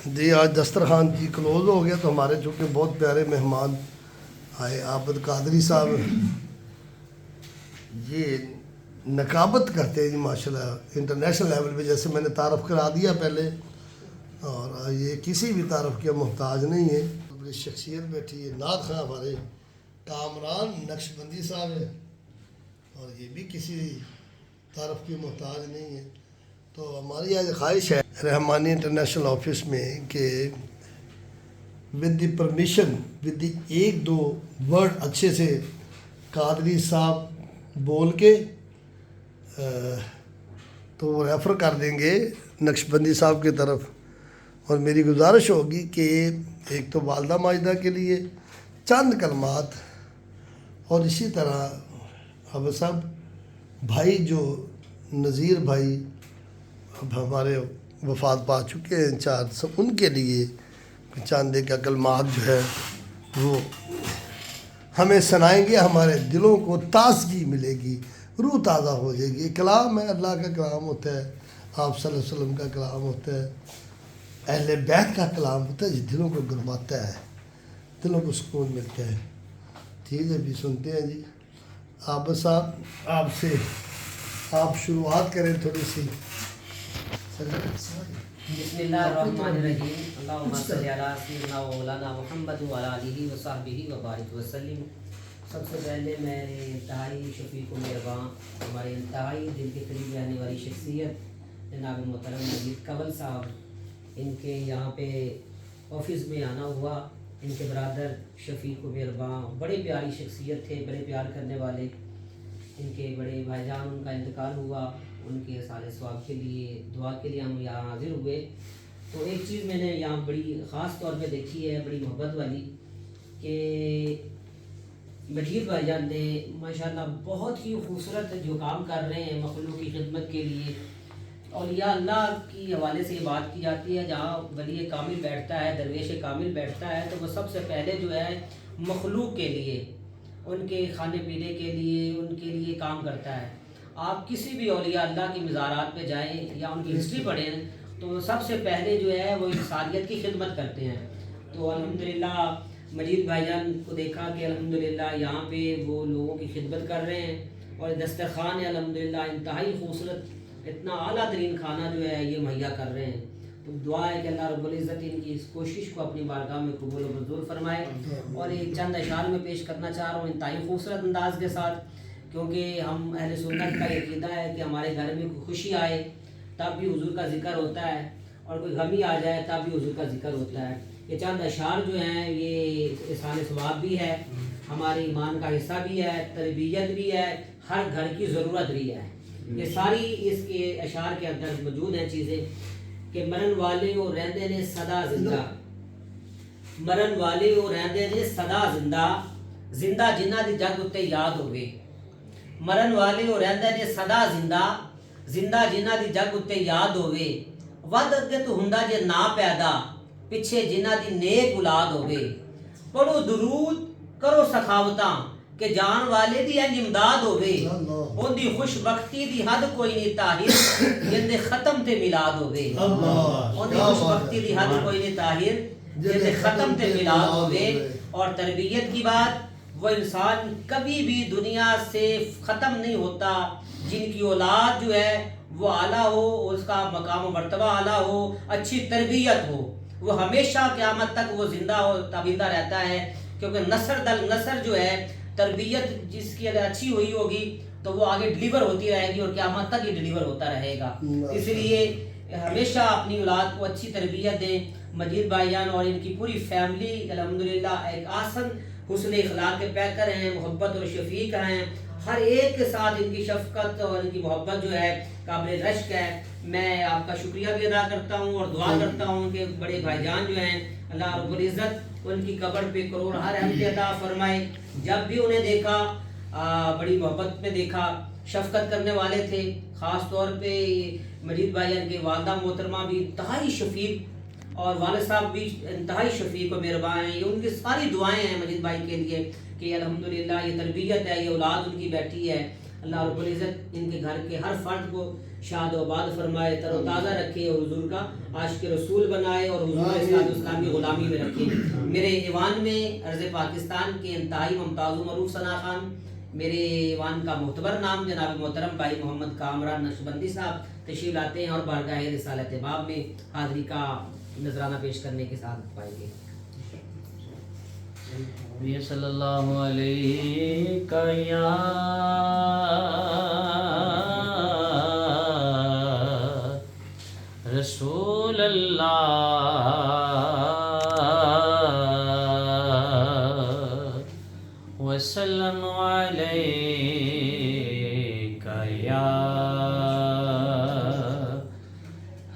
جی آج دسترخوان جی کلوز ہو گیا تو ہمارے چونکہ بہت پیارے مہمان آئے عابد قادری صاحب یہ نقابت کرتے ہیں جی ماشاءاللہ انٹرنیشنل لیول پہ، جیسے میں نے تعارف کرا دیا پہلے، اور یہ کسی بھی تعارف کے محتاج نہیں ہے. بڑی شخصیت بیٹھی ہے، نعت خواں ہمارے کامران نقشبندی صاحب ہے اور یہ بھی کسی تعارف کی محتاج نہیں ہے. تو ہماری آج خواہش ہے رحمانی انٹرنیشنل آفس میں کہ with the permission, with the ایک دو ورڈ اچھے سے قادری صاحب بول کے تو وہ ریفر کر دیں گے نقشبندی صاحب کی طرف. اور میری گزارش ہوگی کہ ایک تو والدہ ماجدہ کے لیے چند کلمات، اور اسی طرح حافظ صاحب بھائی جو نذیر بھائی اب ہمارے وفات پا چکے ہیں چار، سب ان کے لیے چاند ایک کلمات جو ہے وہ ہمیں سنائیں گے. ہمارے دلوں کو تازگی ملے گی، روح تازہ ہو جائے گی. کلام ہے، اللہ کا کلام ہوتا ہے، آپ صلی اللہ علیہ وسلم کا کلام ہوتا ہے، اہل بیت کا کلام ہوتا ہے جو دلوں کو گرماتا ہے، دلوں کو سکون ملتا ہے. ٹھیک ہے بھی سنتے ہیں جی. عابد صاحب آپ سے آپ شروعات کریں تھوڑی سی. بسم اللہ الرحمن الرحیم. اللہم صلی علی سیدنا و مولانا محمد و علی آلہ و صحبہ و بارک وسلم. سب سے پہلے میرے انتہائی شفیق و مہربان، ہمارے انتہائی دل کے قریب رہنے والی شخصیت جناب محترم مجید کنول صاحب، ان کے یہاں پہ آفس میں آنا ہوا. ان کے برادر شفیق و مہربان بڑے پیاری شخصیت تھے، بڑے پیار کرنے والے. ان کے بڑے بھائی جان ان کا انتقال ہوا، ان کے سارے ثواب کے لیے دعا کے لیے ہم یہاں حاضر ہوئے. تو ایک چیز میں نے یہاں بڑی خاص طور پہ دیکھی ہے، بڑی محبت والی، کہ مجید بھائی جان نے ماشاءاللہ بہت ہی خوبصورت جو کام کر رہے ہیں مخلوق کی خدمت کے لیے. اولیاء اللہ کی حوالے سے یہ بات کی جاتی ہے، جہاں ولی کامل بیٹھتا ہے، درویش کامل بیٹھتا ہے، تو وہ سب سے پہلے جو ہے مخلوق کے لیے، ان کے کھانے پینے کے لیے، ان کے لیے کام کرتا ہے. آپ کسی بھی اولیاء اللہ کی مزارات پہ جائیں یا ان کی ہسٹری پڑھیں تو سب سے پہلے جو ہے وہ انسانیت کی خدمت کرتے ہیں. تو الحمدللہ مجید بھائی جان کو دیکھا کہ الحمدللہ یہاں پہ وہ لوگوں کی خدمت کر رہے ہیں، اور دسترخوان ہے الحمدللہ انتہائی خوبصورت، اتنا اعلیٰ ترین کھانا جو ہے یہ مہیا کر رہے ہیں. تو دعا ہے کہ اللہ رب العزت ان کی اس کوشش کو اپنی بارگاہ میں قبول و منظور فرمائے. اور ایک چند اشعار میں پیش کرنا چاہ رہا ہوں انتہائی خوبصورت انداز کے ساتھ، کیونکہ ہم اہل سنت کا یہ عقیدہ ہے کہ ہمارے گھر میں کوئی خوشی آئے تب بھی حضور کا ذکر ہوتا ہے، اور کوئی غمی آ جائے تب بھی حضور کا ذکر ہوتا ہے. یہ چند اشعار جو ہیں یہ احسان ثواب بھی ہے، ہمارے ایمان کا حصہ بھی ہے، تربیت بھی ہے، ہر گھر کی ضرورت بھی ہے. یہ ساری اس کے اشعار کے اندر موجود ہیں چیزیں کہ مرن والے وہ رہندے نے صدا زندہ، مرن والے وہ رہندے نے صدا زندہ، زندہ جنہ دی جگ اتے یاد ہوئے. مرن والے وہ رہندے نے صدا زندہ، زندہ جنہ دی جگ اتے یاد ہوئے. ود اگے تو ہندا جے نا پیدا، پیچھے جنہ دی نیک اولاد ہوئے. پڑھو درود کرو سخاوتاں کہ جان والے دی انج امداد ہوئے. ان دی خوش بختی دی حد کوئی نہیں طاہر، جندے ختم تے میلاد ہوئے. ان دی خوش بختی دی حد کوئی نہیں طاہر، جندے ختم تے میلاد ہوئے. اور تربیت کی بات، وہ انسان کبھی بھی دنیا سے ختم نہیں ہوتا جن کی اولاد جو ہے وہ اعلیٰ ہو، اس کا مقام و مرتبہ اعلیٰ ہو، اچھی تربیت ہو، وہ ہمیشہ قیامت تک وہ زندہ ہو تابندہ رہتا ہے. کیونکہ نسل در نسل جو ہے تربیت جس کی اگر اچھی ہوئی ہوگی تو وہ آگے ڈلیور ہوتی رہے گی اور قیامت تک یہ ڈلیور ہوتا رہے گا. اس لیے ہمیشہ اپنی اولاد کو اچھی تربیت دیں. مجید بھائی جان اور ان کی پوری فیملی الحمدللہ ایک آسن حسن اخلاق کے پیکر ہیں، محبت اور شفیق ہیں. ہر ایک کے ساتھ ان کی شفقت اور ان کی محبت جو ہے قابل رشک ہے. میں آپ کا شکریہ بھی ادا کرتا ہوں اور دعا کرتا ہوں کہ بڑے بھائی جان جو ہیں اللہ رب العزت ان کی قبر پہ کروڑ ہر رحمت عطا فرمائے. جب بھی انہیں دیکھا بڑی محبت میں دیکھا، شفقت کرنے والے تھے. خاص طور پہ مجید بھائی جان کے والدہ محترمہ بھی انتہائی شفیق اور والد صاحب بھی انتہائی شفیق و مہربان ہیں. یہ ان کی ساری دعائیں ہیں مجید بھائی کے لیے کہ الحمدللہ یہ تربیت ہے، یہ اولاد ان کی بیٹھی ہے. اللہ رب العزت ان کے گھر کے ہر فرد کو شاد و آباد فرمائے، تر و تازہ رکھے اور حضور کا عاشق رسول بنائے اور حضور صلی اسلام کی غلامی میں رکھے۔ میرے ایوان میں عرض پاکستان کے انتہائی ممتاز و معروف ثنا خان، میرے ایوان کا معتبر نام جناب محترم بھائی محمد کامران نقشبندی صاحب تشریف لاتے ہیں اور بارگاہ رسالت باب میں حاضری کا نذرانہ پیش کرنے کے ساتھ پائیں گے۔ نبی صلی اللہ علیہ یا رسول اللہ وسلم علیک یا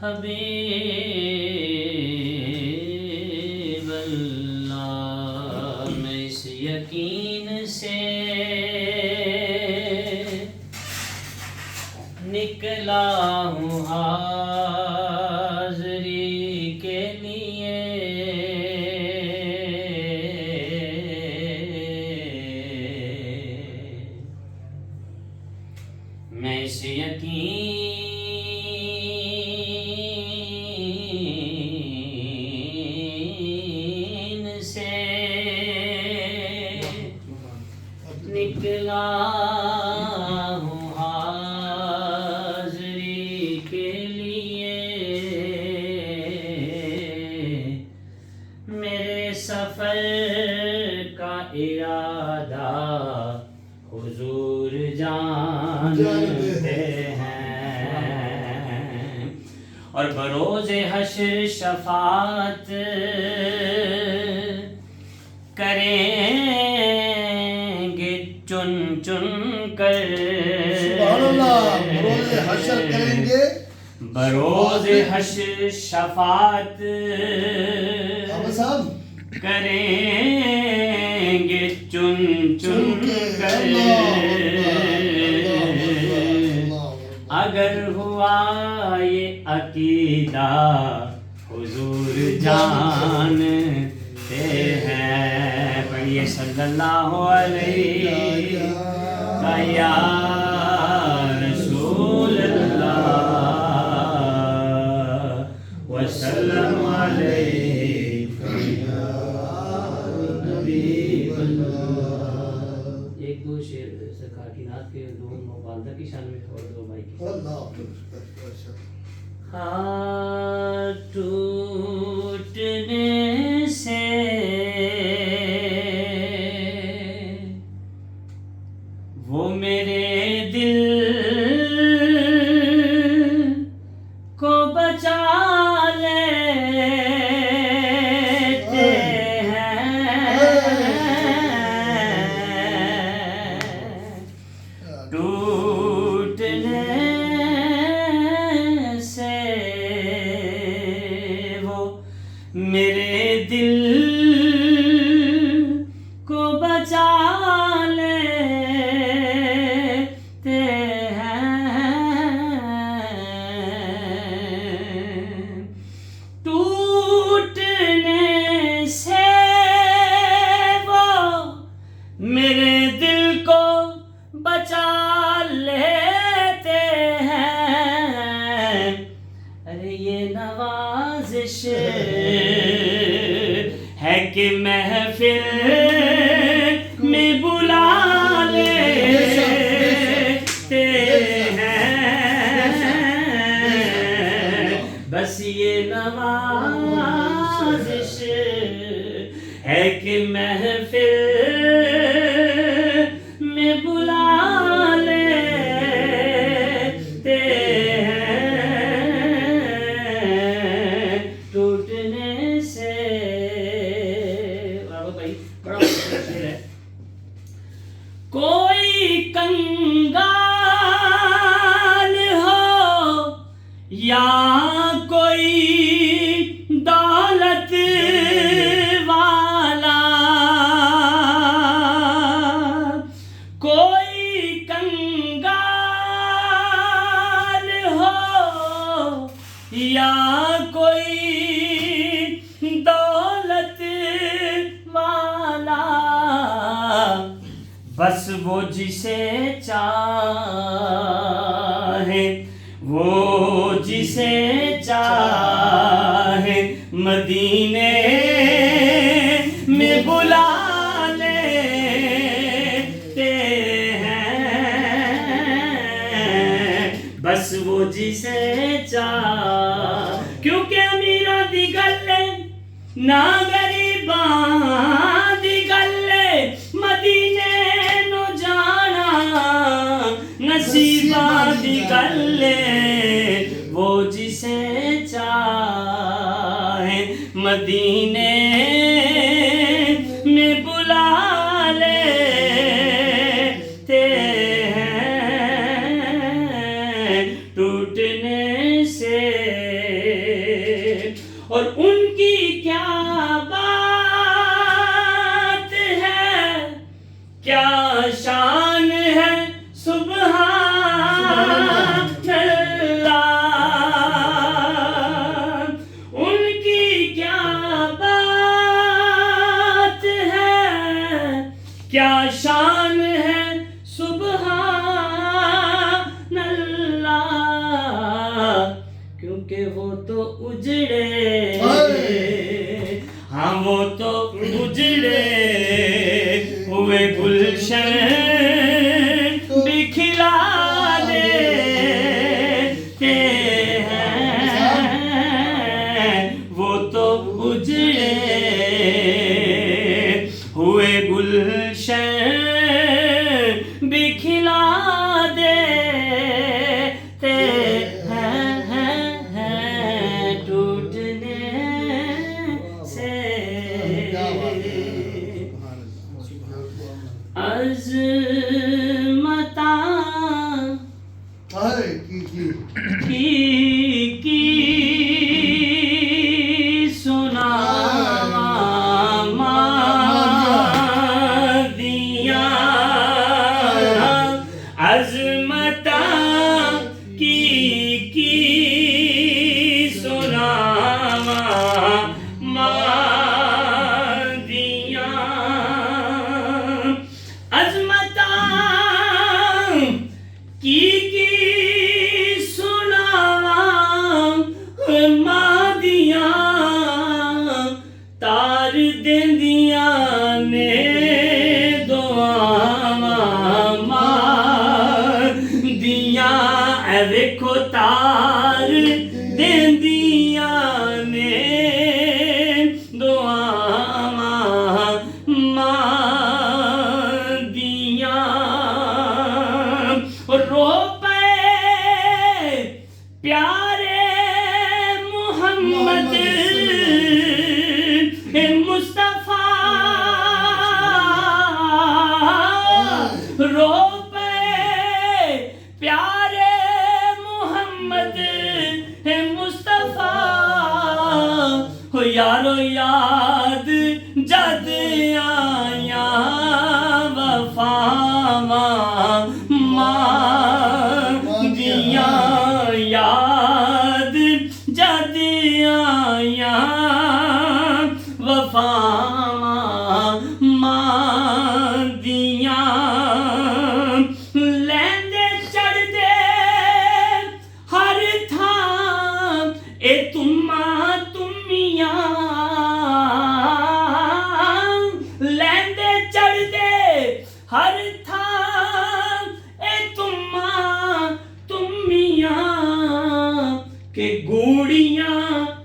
حبیب اللہ۔ میں اس یقین سے نکلا ہوں حاضری کے لیے، میں اس یقین سے نکلا ہوں حاضری کے لیے، میرے سفر کا ارادہ حضور جانتے ہیں، اور بروز حشر شفاعت کریں گے چن چن کر۔ سبحان اللہ، بروز حشر کریں گے، بروز حشر شفاعت صاحب کریں گے چن چن کر۔ اگر ہوا یہ عقیدہ حضور جانتے ہیں، پڑھیے صلی اللہ علیہ یا رسول اللہ وسلم علیہ یا حبیب اللہ۔ ایک دو شعر سرکار کی نعت کے دو والدہ کی شان میں اور دو بھائی کی ہاتھ ٹوٹنے سے وہ میرے دل کو بچا لیتے ہیں، ٹوٹنے سے وہ میرے دل کو بچا لیتے ہیں، ٹوٹنے سے وہ میرے دل کو بچا لیتے ہیں۔ ارے یہ نوازش ہے کہ محفل میں بلا لیتے ہیں، بس یہ نوازش ہے کہ محفل میں بلا لیتے ہیں، ٹوٹنے سے۔ بھائی بڑا شعر ہے۔ کوئی کنگال ہو یا کوئی دولت والا، کوئی کنگال ہو یا کوئی دولت والا، بس وہ جسے چاہے وہ مدینے میں بلا لیتے ہیں، بس وہ جسے چاہ، کیونکہ امیراں دی گلے نہ غریباں دی گلے، مدینے نو جانا نصیباں دی گلے، وہ جسے چاہے مدینے میں بلا لیتے ہیں ٹوٹنے سے، اور ان کی کیا بات ہے، کیا شان ہے، سبحان اللہ، ان کی کیا بات ہے، کیا شان ہے، سبحان اللہ، کیونکہ وہ تو اجڑے، ہاں وہ تو اجڑے ہوئے گلشن بھی کھلا دیتے ہیں، وہ تو اجڑے ہوئے گلشن بھی کھلا دیتے ہیں ٹوٹنے سے۔ عظمتاں کی سنا مادیاں، عظمتاں کی سنا مادیاں، عظمتاں کی سناواں مادیاں، تار دیندیاں نے دعاواں مادیاں، اے ویکھو تار دیندیاں نے دعاواں مادیاں، رو پے پیارے محمد مصطفیٰ، رو پے پیارے محمد مصطفیٰ، ہو یارو یاد جد آیاں وفاواں مادیاں، یاد جد آیاں وفاواں مادیاں، لیندے چڑھدے ہر تھاں اے تماں تمیاں، لیندے چڑھدے ہر تھاں اے تماں تمیاں، کہ گوڑیاں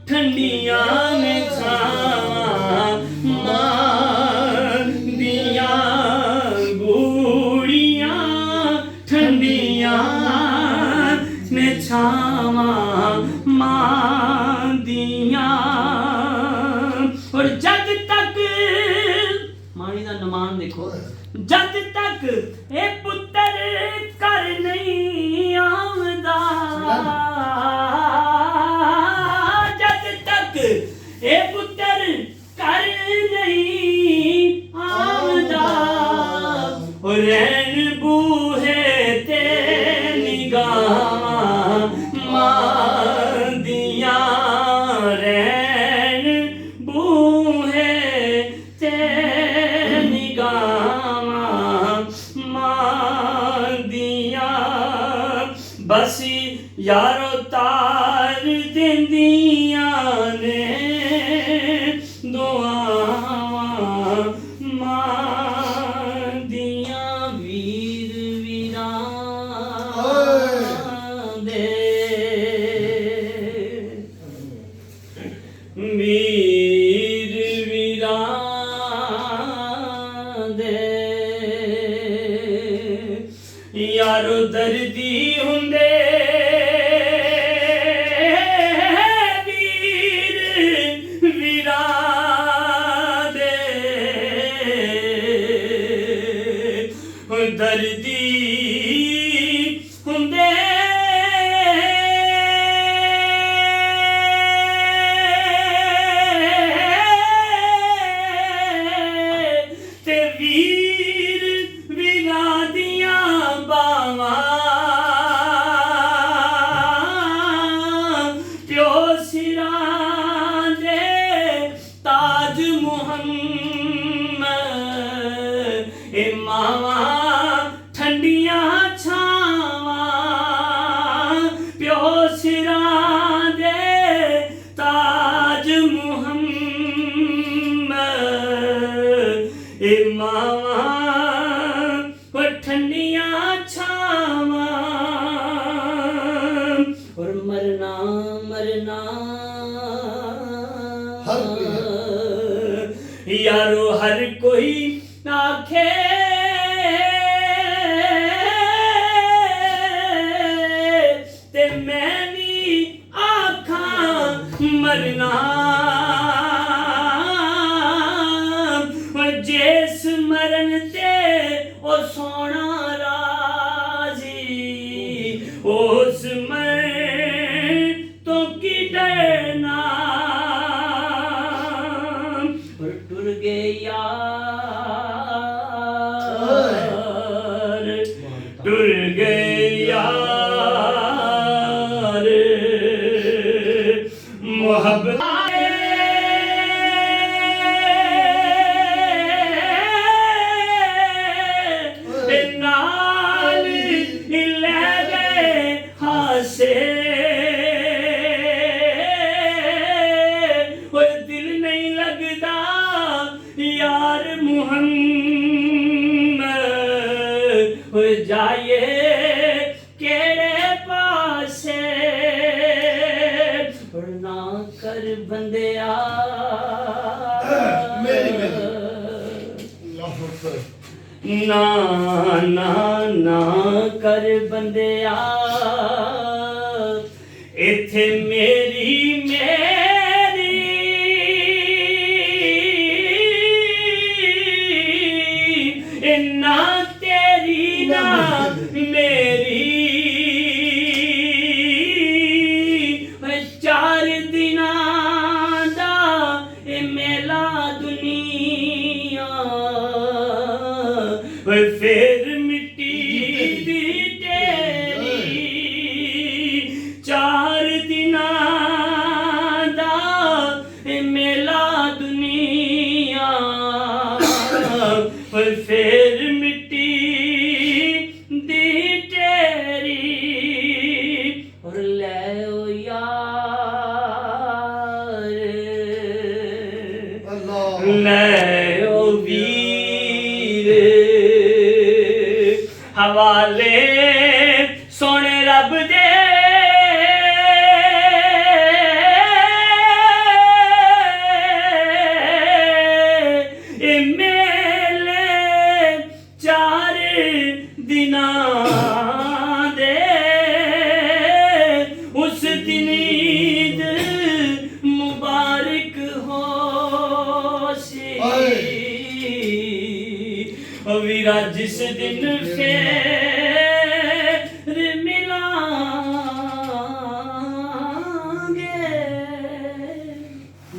ٹھنڈیاں میں چھاواں مادیاں، گوڑیاں ٹھنڈیاں میں چھاواں مادیاں، اور جد تک مانی دا نمان دیکھو، جد تک اے پتر کر نہیں آمدا، جد تک اے پتر کر نہیں آمدا، رین بوہے تے نگاہ مادیاں، رین بوہے تے نگاہ مادیاں، بسی یارو تار دیندیاں نے ਮਾਂ ਦੀਆਂ ਵੀਰ ਵੀਰਾਂ ਦੇ ਵੀਰ ਵੀਰਾਂ ਦੇ ਯਾਰੋ ਦਰਦੀ ਹੁੰਦੇ ਵੀਰ ਵੀਰਾਂ ਦੇ ਦਰਦੀ ਹੁੰਦੇ ਤੇ ਵੀਰ ਵੀਰਾਂ ਦੀਆਂ ਬਾਵਾਂ ਪਿਓ ਸਿਰਾਂ ਦੇ ਤਾਜ ਮੁਹੰਮਦ ਇਹ ਮਾਵਾਂ ਠੰਡੀਆਂ ਛਾਵਾਂ ਪਿਓ ਸਿਰਾਂ ਦੇ ਤਾਜ ਮੁਹੰਮਦ ਇਹ ਮਾਵਾਂ ਉਹ ਠੰਡੀਆਂ ਛਾਵਾਂ ਔਰ ਮਰਨਾ ਮਰਨਾ ਹਰ ਕੋਈ ਯਾਰੋ ਹਰ ਕੋਈ ਆਖੇ ਤੇ ਮੈਂ ਵੀ ਆਖਾਂ ਮਰਨਾ ਜਿਸ ਮਰਨ ਤੇ ਉਹ ਸੋਹਣਾ ਰਾਜ਼ੀ ਉਸ ਮਰਨ ਤੋਂ ਕੀ ਡਰਨਾ ਟੁਰ ਗਏ ਯਾਰ ਟੁਰ ਗਏ ਯਾਰ ਮੁਹੱਬਤ ਨਾਲ ਲੈ ਗਏ ਹਾਸੇ ਉਹ ਦਿਲ ਨਹੀਂ ਲੱਗਦਾ ਯਾਰ ਮੁਹੰਮਦ ਹੋ ਜਾਏ ਕਿਹੜੇ ਪਾਸੇ ਔਰ ਨਾ ਕਰ ਬੰਦਿਆ ਮੇਰੀ ਅੱਲਾਹੁ ਅਕਬਰ ਨਾ ਨਾ ਨਾ ਕਰ ਬੰਦਿਆ ਇੱਥੇ ਮੇਰੀ ਨਾ ਤੇਰੀ ਨਾ ਮੇਰੀ 4 ਦਿਨਾਂ ਦਾ ਇਹ ਮੇਲਾ ਦੁਨੀਆ ਫਿਰ ਮਿੱਟੀ ਦੀ ਤੇਰੀ 4 ਦਿਨਾਂ ਦਾ ਇਹ ਮੇਲਾ ਦੁਨੀਆ ਫਿਰ ਮਿੱਟੀ ਦੀ ਤੇਰੀ ਔਰ ਲੈ ਓ ਯਾਰ ਅੱਲਾਹ ਲੈ ਓ ਵੀਰ ਹਵਾਲੇ ਸੋਹਣੇ ਰੱਬ ਦੇ ਇਹ ਮੇਲੇ 4 ਦਿਨਾਂ ਦੇ ਉਸ ਦਿਨ ਈਦ ਮੁਬਾਰਕ ਹੋ ਸੀ ਉਹ ਵੀਰਾ ਜਿਸ ਦਿਨ ਫੇਰ ਮਿਲਾਂਗੇ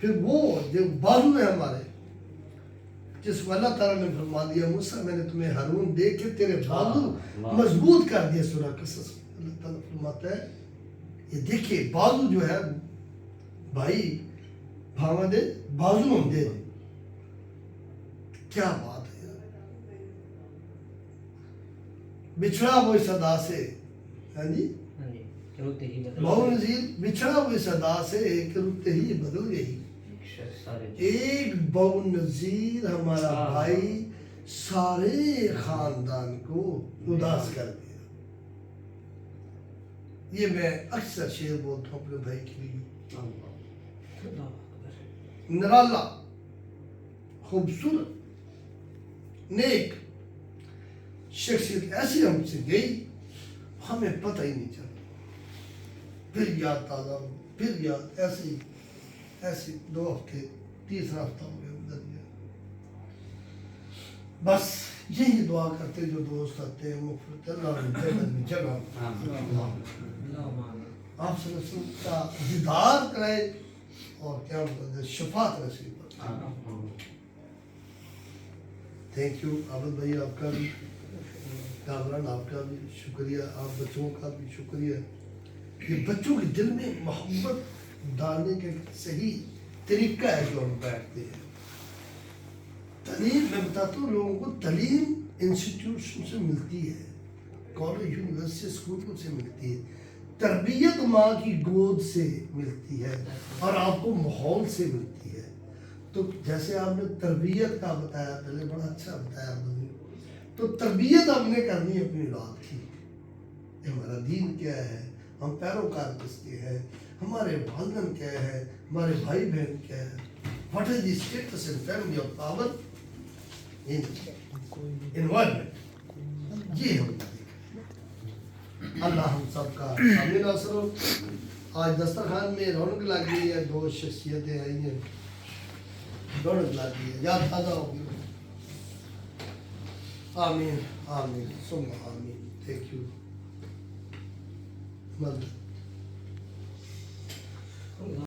پھر وہ جو بازو ہے ہمارے، جس کو اللہ تعالیٰ نے فرما دیا موسیٰ میں نے تمہیں ہارون دے کے تیرے بازو مضبوط کر دیا، سورہ قصص میں اللہ تعالیٰ فرماتا ہے یہ دیکھیے بازو جو ہے بھائی بھاوا دے بازو ہم دے دیں، کیا بات ہے یار، بچھڑا وہ صدا سے، ہاں جی ہاں جی روتے ہی بدل بہو نذیر بچھڑا وہ صدا سے ایک رتے ہی بدل گئی، سارے ایک بہو نذیر ہمارا بھائی سارے خاندان کو اداس کر دیا۔ یہ میں اکثر شعر بولتا ہوں اپنے بھائی کے لیے، اللہ اکبر۔ نرالا خوبصورت نیک شخصیت ایسی ہم سے گئی ہمیں پتہ ہی نہیں چلا، پھر یاد تازہ ہو، پھر یاد ایسے 2 ہفتے، تیسرا ہفتہ ہو گیا گزر گیا۔ بس یہی دعا کرتے جو دوست آتے ہیں مغفرت اللہ جنت میں جگہ اللہم آمین۔ آپ صلی اللہ علیہ وسلم کا دیدار کرائے اور کیا شفاعت نصیب کرے۔ تھینک یو عابد بھائی، آپ کا بھی، کامران آپ کا بھی شکریہ، آپ بچوں کا بھی شکریہ۔ یہ بچوں کے دل میں محبت ڈالنے کا ایک صحیح طریقہ ہے جو ہم بیٹھتے ہیں۔ تعلیم میں بتاتا ہوں لوگوں کو، تعلیم انسٹیٹیوشن سے ملتی ہے، کالج یونیورسٹی اسکول سے ملتی ہے، تربیت ماں کی گود سے ملتی ہے اور آپ کو ماحول سے ملتی ہے۔ تو جیسے آپ نے تربیت کا بتایا پہلے، بڑا اچھا بتایا آپ نے، تو تربیت ہم نے کرنی ہے اپنی اولاد کی، ہمارا دین کیا ہے، ہم پیروکار کس کے ہیں، ہمارے والدین کیا ہے، ہمارے بھائی بہن کیا ہے، what is the status in family of power in environment, یہ ہم اللہ ہم سب کا شامل ناصر ہو۔ آج دسترخوان میں رونق لگ گئی ہے، 2 شخصیتیں آئی ہیں، رونق لگ گئی ہے، یاد تازہ ہوگی۔ آمین آمین ثم آمین۔ تھینک یو مل